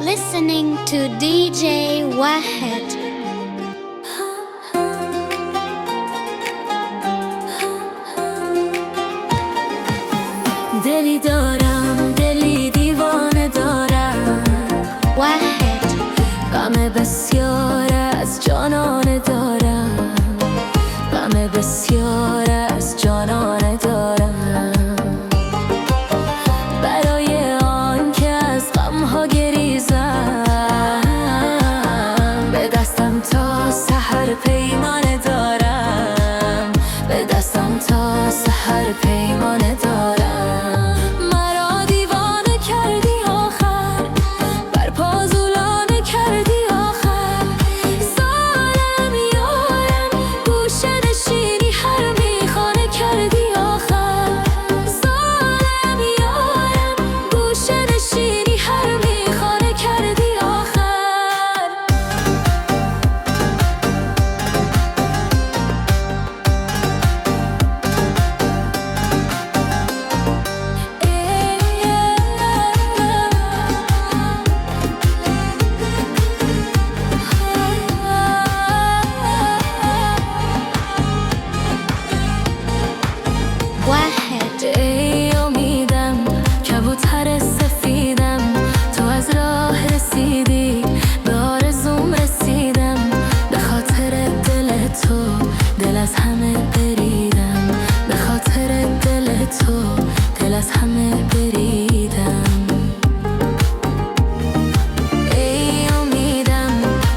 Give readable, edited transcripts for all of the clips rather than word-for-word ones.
listening to DJ Wahed. دلی دارم، دلی دیوانه دارم، Wahed. غم بسیار از جانانه دارم، غم بسیار از جانانه دارم. برای آن که از غمها گریزم، به دستم تا سحر پیمانه دارم، به دستم تا سحر پیمانه دارم. مرا دیوانه کردی آخر، بر پازولانه کردی آخر. ظالم یارم، گوشه نشینی هر میخانه کردی آخر. ظالم یارم، گوشه نشینی هر میخانه کردی آخر. Wahed. ای امیدم، کبوتر سفیدم، تو از راه رسیدی، به آرزوم رسیدم. به خاطر دل تو دل از همه بریدم، به خاطر دل تو دل از همه بریدم. ای امیدم،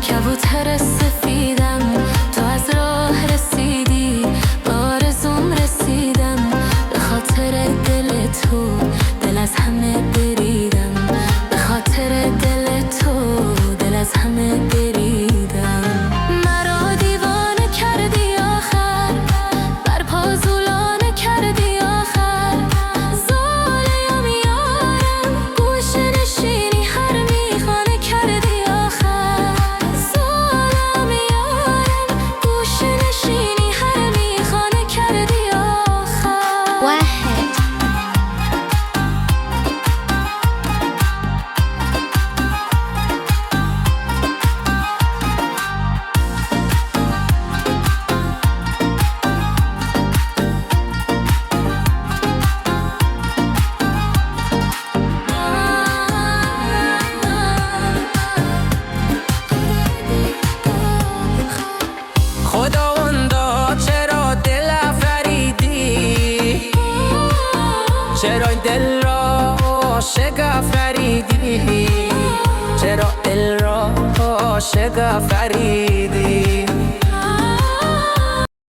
کبوتر سفیدم، تو از راه رسیدی، به آرزوم رسیدم. به خاطر دل تو دل از همه بریدم، به خاطر دل تو دل از همه بریدم. مرا دیوانه کردی آخر، بر پازولانه کردی آخر. ظالم یارم، گوشه نشینی هر میخانه کردی آخر. ظالم یارم، گوشه نشینی هر میخانه کردی آخر. Wahed. خداوندا چرا دل افریدی، چرا این دل را عاشق افریدی، چرا دل را عاشق افریدی.